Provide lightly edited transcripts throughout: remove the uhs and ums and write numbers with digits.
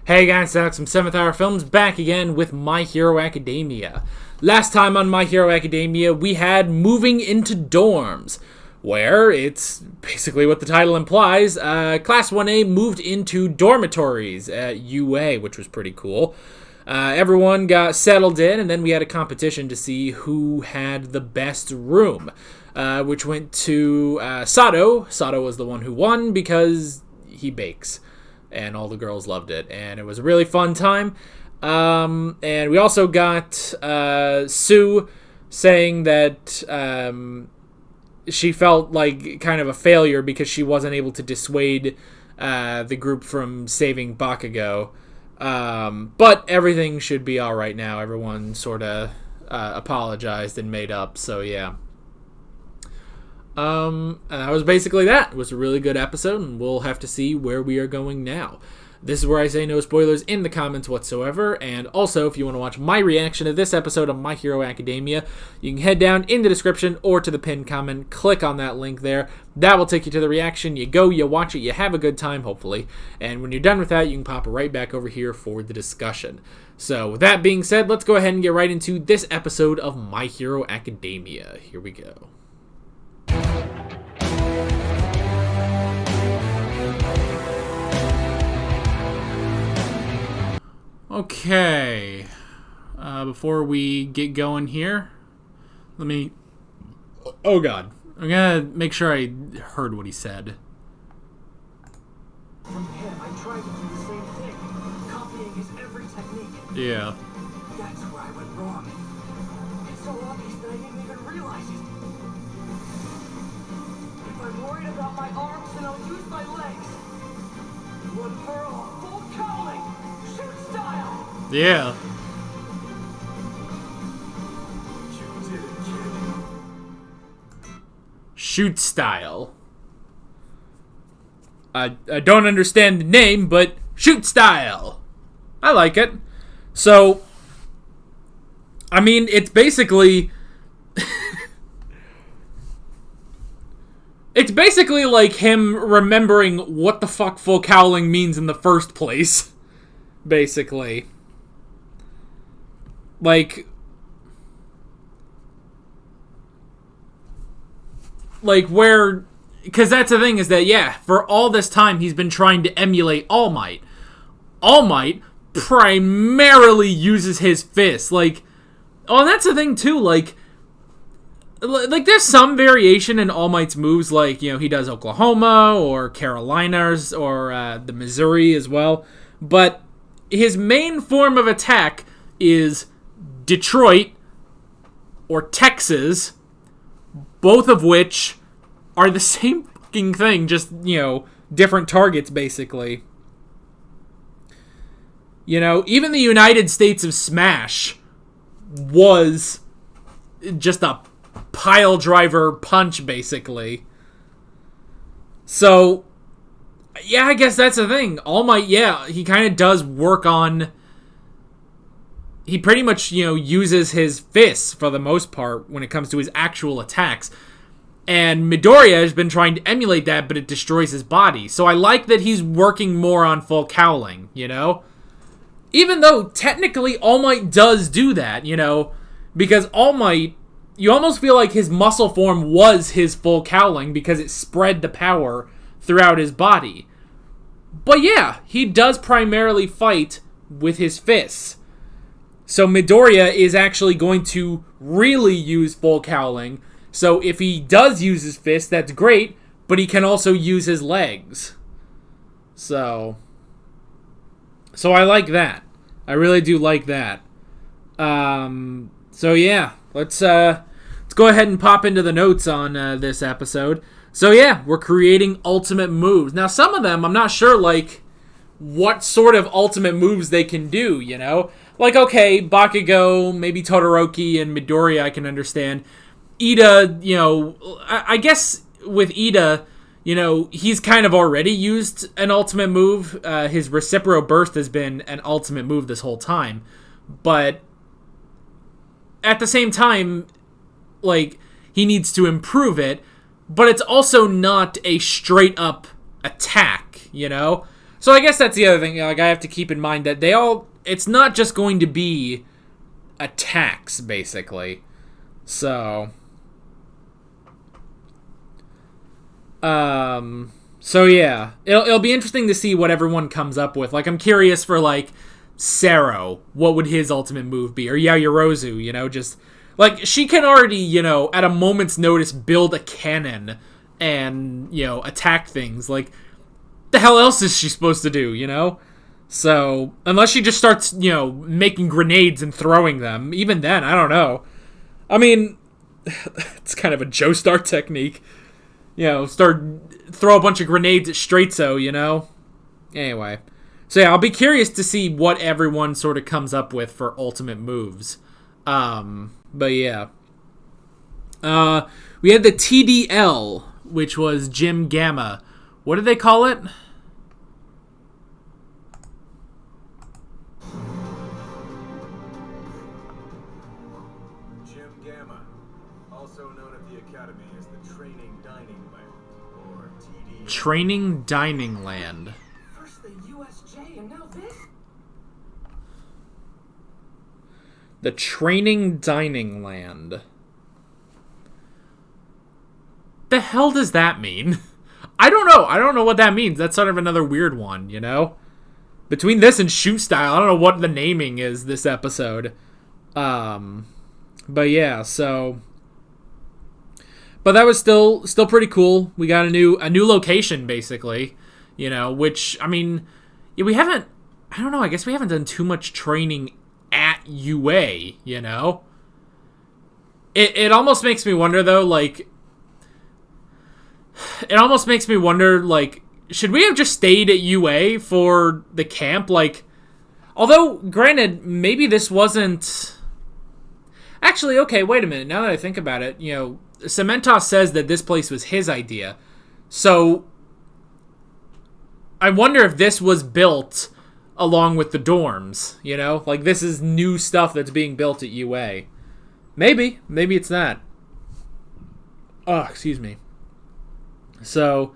Hey guys, Alex from 7th Hour Films back again with My Hero Academia. Last time on My Hero Academia, we had moving into dorms, where it's basically what the title implies. Class 1A moved into dormitories at UA, which was pretty cool. Everyone got settled in, and then we had a competition to see who had the best room, which went to Sato. Sato was the one who won because he bakes. And all the girls loved it, and it was a really fun time. And we also got Sue saying that she felt like kind of a failure because she wasn't able to dissuade the group from saving Bakugo. But everything should be all right now. Everyone sort of apologized and made up, so yeah. And that was basically that. It was a really good episode, and we'll have to see where we are going now. This is where I say no spoilers in the comments whatsoever, and also, if you want to watch my reaction to this episode of My Hero Academia, you can head down in the description or to the pinned comment, click on that link there. That will take you to the reaction. You go, you watch it, you have a good time, hopefully, and when you're done with that, you can pop right back over here for the discussion. So, with that being said, let's go ahead and get right into this episode of My Hero Academia. Here we go. Okay, before we get going here, oh god, I'm gonna make sure I heard what he said. From him, I tried to do the same thing, copying his every technique. Yeah. That's where I went wrong. It's so obvious that I didn't even realize it. If I'm worried about my arms, then I'll use my legs. One for all, full cowling, shoot style. Yeah. You did it, kid. Shoot style. I don't understand the name, but shoot style. I like it. So, I mean, it's basically... It's basically like him remembering what the fuck full cowling means in the first place. Basically. Like where... Because that's the thing is that, yeah, for all this time he's been trying to emulate All Might. All Might primarily uses his fists. Like, oh, and that's the thing too, like there's some variation in All Might's moves, like, you know, he does Oklahoma or Carolinas or the Missouri as well. But his main form of attack is Detroit or Texas, both of which are the same fucking thing, just, you know, different targets, basically. You know, even the United States of Smash was just a pile driver punch, basically. So, yeah, I guess that's the thing. All Might, yeah, he kind of does work on... He pretty much, you know, uses his fists for the most part when it comes to his actual attacks. And Midoriya has been trying to emulate that, but it destroys his body. So I like that he's working more on full cowling, you know? Even though, technically, All Might does do that, you know? Because All Might, you almost feel like his muscle form was his full cowling because it spread the power throughout his body. But yeah, he does primarily fight with his fists. So Midoriya is actually going to really use full cowling. So if he does use his fist, that's great, but he can also use his legs. So I like that. I really do like that. So yeah, let's go ahead and pop into the notes on this episode. So yeah, we're creating ultimate moves. Now some of them, I'm not sure, like, what sort of ultimate moves they can do, you know? Like, okay, Bakugo, maybe Todoroki, and Midoriya I can understand. Ida, you know, I guess with Ida, you know, he's kind of already used an ultimate move. His Recipro Burst has been an ultimate move this whole time. But at the same time, like, he needs to improve it. But it's also not a straight-up attack, you know? So I guess that's the other thing. Like, I have to keep in mind that it's not just going to be attacks, basically. So yeah, it'll be interesting to see what everyone comes up with. Like, I'm curious for, like, Sero, what would his ultimate move be? Or Yaoyorozu, just, like, she can already, at a moment's notice build a cannon and, attack things. Like, the hell else is she supposed to do, So, unless she just starts, making grenades and throwing them, even then, I don't know. I mean, it's kind of a Joestar technique. Throw a bunch of grenades at Straizo, Anyway. So yeah, I'll be curious to see what everyone sort of comes up with for ultimate moves. But yeah. We had the TDL, which was Jim Gamma. What did they call it? Jim Gamma, also known at the Academy as the Training Dining Land, or TDL. Training Dining Land. First the USJ and now this? The Training Dining Land. The hell does that mean? I don't know. I don't know what that means. That's sort of another weird one, Between this and Shoot Style, I don't know what the naming is this episode. But yeah, so... But that was still pretty cool. We got a new location, basically. Which, I mean... Yeah, we haven't... I don't know, I guess we haven't done too much training at UA, It almost makes me wonder, though, like... It almost makes me wonder, like, should we have just stayed at UA for the camp? Like, although, granted, maybe this wasn't... Actually, okay, wait a minute. Now that I think about it, Cementos says that this place was his idea. So, I wonder if this was built along with the dorms, Like, this is new stuff that's being built at UA. Maybe. Maybe it's that. Oh, excuse me. So,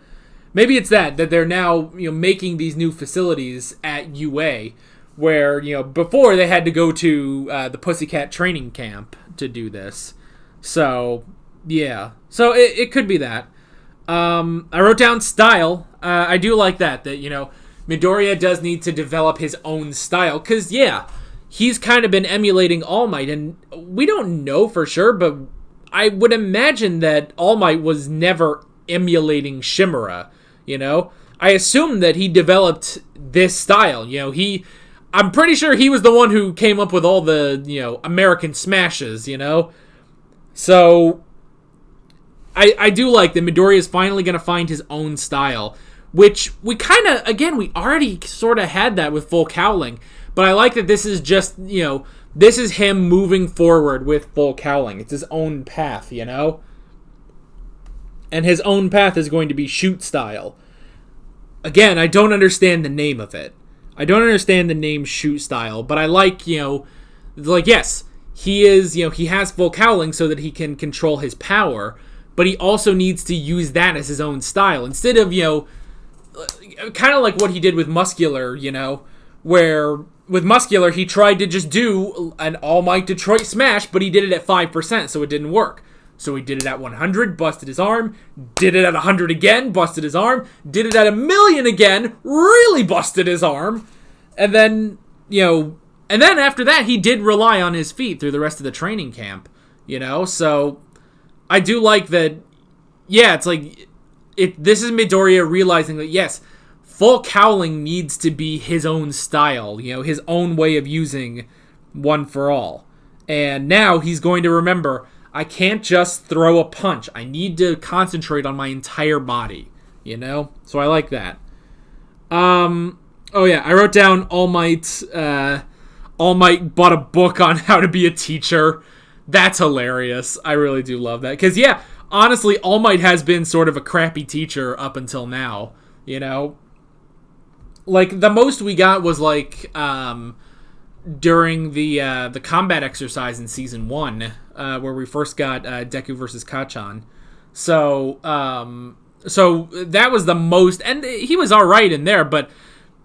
maybe it's that they're now, making these new facilities at UA, where, before they had to go to the Pussycat training camp to do this. So, yeah. So, it could be that. I wrote down style. I do like that, Midoriya does need to develop his own style, because, yeah, he's kind of been emulating All Might, and we don't know for sure, but I would imagine that All Might was never emulating Shimura, I assume that he developed this style, I'm pretty sure he was the one who came up with all the, American smashes, So, I do like that Midoriya is finally going to find his own style, which we kind of, again, we already sort of had that with Full Cowling, but I like that this is just, this is him moving forward with Full Cowling. It's his own path, And his own path is going to be Shoot Style. Again, I don't understand the name of it. I don't understand the name Shoot Style, but I like, yes, he is, he has Full Cowling so that he can control his power, but he also needs to use that as his own style. Instead of, kind of like what he did with Muscular, where with Muscular, he tried to just do an All Might Detroit Smash, but he did it at 5%, so it didn't work. So he did it at 100, busted his arm, did it at 100 again, busted his arm, did it at 1,000,000 again, really busted his arm, and then, and then after that, he did rely on his feet through the rest of the training camp, so I do like that, yeah, it's like, this is Midoriya realizing that, yes, Full Cowling needs to be his own style, his own way of using One for All, and now he's going to remember, I can't just throw a punch. I need to concentrate on my entire body, So I like that. Oh yeah, I wrote down All Might. All Might bought a book on how to be a teacher. That's hilarious. I really do love that. Because yeah, honestly, All Might has been sort of a crappy teacher up until now. Like the most we got was like during the combat exercise in season 1, where we first got Deku versus Kachan. So that was the most, and he was all right in there, but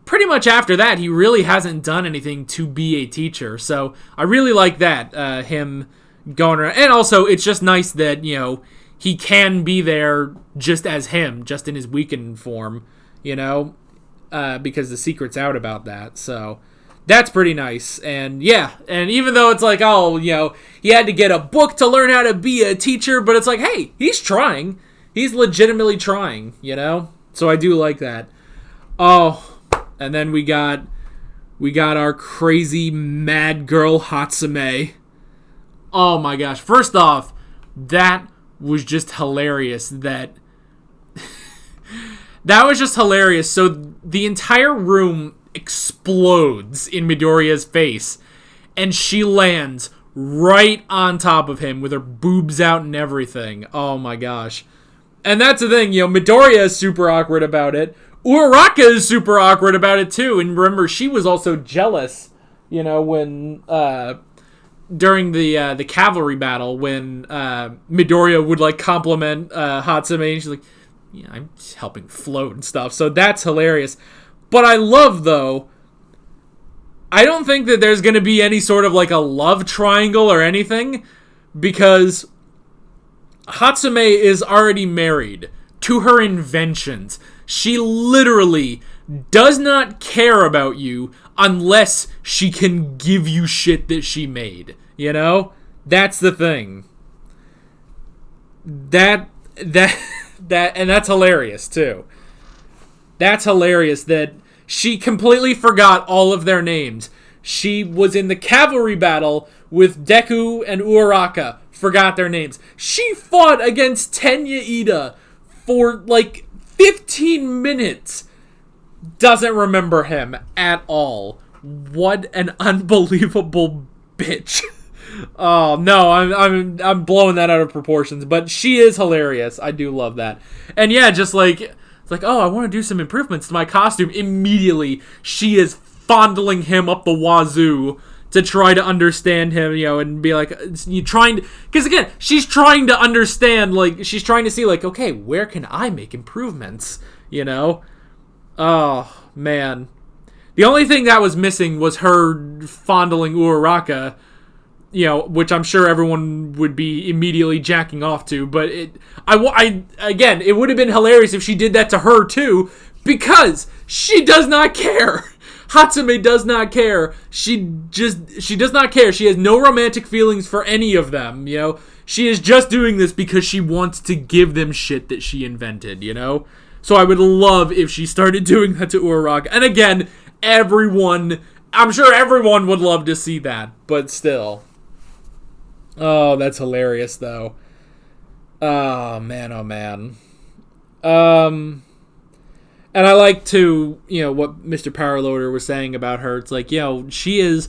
pretty much after that, he really hasn't done anything to be a teacher. So I really like that, him going around. And also, it's just nice that, he can be there just as him, just in his weakened form, because the secret's out about that. So that's pretty nice. And yeah, and even though it's like, he had to get a book to learn how to be a teacher, but it's like, hey, he's trying. He's legitimately trying, So I do like that. Oh, and then we got our crazy mad girl Hatsume. Oh my gosh. First off, that was just hilarious. That was just hilarious. So the entire room explodes in Midoriya's face, and she lands right on top of him with her boobs out and everything. Oh my gosh. And that's the thing, Midoriya is super awkward about it. Uraraka is super awkward about it too. And remember, she was also jealous, when during the cavalry battle, when Midoriya would compliment Hatsume, and she's like, yeah, I'm helping float and stuff. So that's hilarious. But I love, though, I don't think that there's going to be any sort of a love triangle or anything, because Hatsume is already married to her inventions. She literally does not care about you unless she can give you shit that she made. That's the thing. And that's hilarious too. That's hilarious that she completely forgot all of their names. She was in the cavalry battle with Deku and Uraraka. Forgot their names. She fought against Tenya Ida for 15 minutes. Doesn't remember him at all. What an unbelievable bitch. Oh no, I'm blowing that out of proportions, but she is hilarious. I do love that. And yeah, just it's like, oh, I want to do some improvements to my costume. Immediately, she is fondling him up the wazoo to try to understand him, and be like, because again, she's trying to understand, she's trying to see, okay, where can I make improvements, Oh, man. The only thing that was missing was her fondling Uraraka, which I'm sure everyone would be immediately jacking off to, but again, it would have been hilarious if she did that to her too, because she does not care. Hatsume does not care. She does not care. She has no romantic feelings for any of them, She is just doing this because she wants to give them shit that she invented, So I would love if she started doing that to Uraraka. And again, I'm sure everyone would love to see that, but still. Oh, that's hilarious, though. Oh, man, oh, man. And I like to, what Mr. Powerloader was saying about her. It's like, she is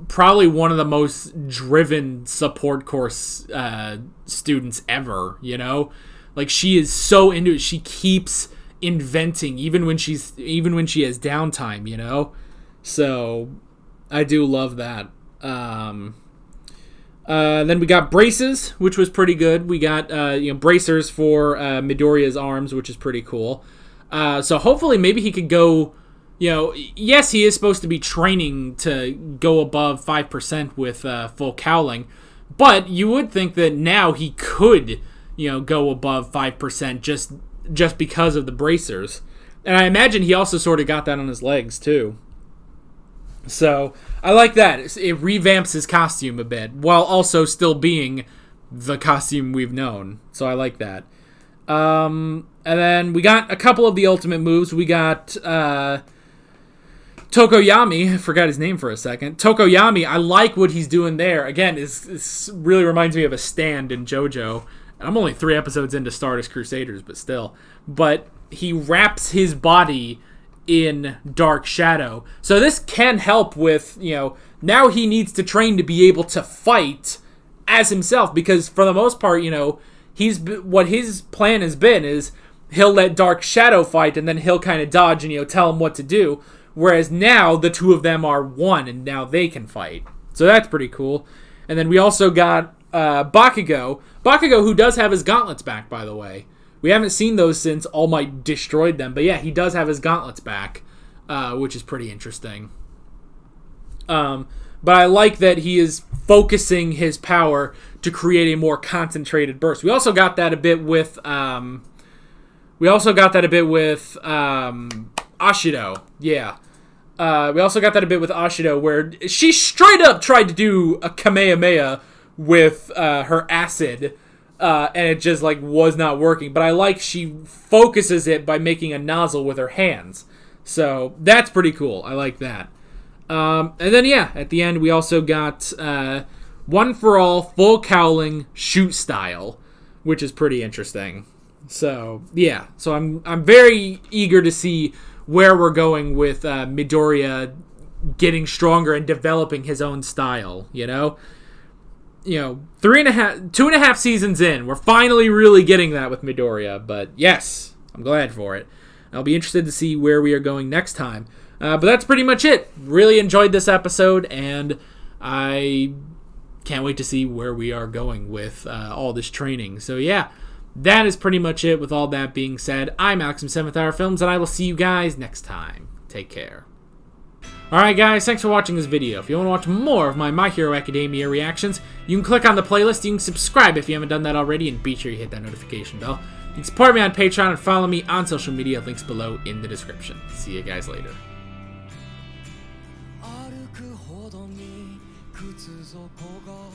probably one of the most driven support course students ever, she is so into it. She keeps inventing even when she has downtime, So I do love that. Then we got braces, which was pretty good. We got bracers for Midoriya's arms, which is pretty cool. So hopefully maybe he could go, yes, he is supposed to be training to go above 5% with full cowling, but you would think that now he could, go above 5% just because of the bracers. And I imagine he also sort of got that on his legs too. So I like that. It revamps his costume a bit while also still being the costume we've known. So I like that. And then we got a couple of the ultimate moves. We got Tokoyami. I forgot his name for a second. Tokoyami, I like what he's doing there. Again, this really reminds me of a stand in JoJo. And I'm only 3 episodes into Stardust Crusaders, but still. But he wraps his body in Dark Shadow. So this can help with, now he needs to train to be able to fight as himself. Because for the most part, what his plan has been is he'll let Dark Shadow fight and then he'll kind of dodge and tell him what to do. Whereas now the two of them are one and now they can fight. So that's pretty cool. And then we also got Bakugo. Bakugo, who does have his gauntlets back, by the way. We haven't seen those since All Might destroyed them. But yeah, he does have his gauntlets back. which is pretty interesting. But I like that he is focusing his power to create a more concentrated burst. We also got that a bit with Ashido. Yeah. We also got that a bit with Ashido, where she straight up tried to do a Kamehameha with her acid, and it just like was not working. But I like she focuses it by making a nozzle with her hands. So that's pretty cool. I like that. And then, yeah, at the end, we also got One for All full cowling shoot style, which is pretty interesting. So, yeah. So I'm very eager to see where we're going with Midoriya getting stronger and developing his own style, you know? 2.5 seasons in, we're finally really getting that with Midoriya. But, yes, I'm glad for it. I'll be interested to see where we are going next time. But that's pretty much it. Really enjoyed this episode, and I can't wait to see where we are going with all this training. So yeah, that is pretty much it. With all that being said, I'm Alex from 7th Hour Films, and I will see you guys next time. Take care. Alright guys, thanks for watching this video. If you want to watch more of my Hero Academia reactions, you can click on the playlist, you can subscribe if you haven't done that already, and be sure you hit that notification bell. You can support me on Patreon and follow me on social media, links below in the description. See you guys later. 歩くほどに靴底が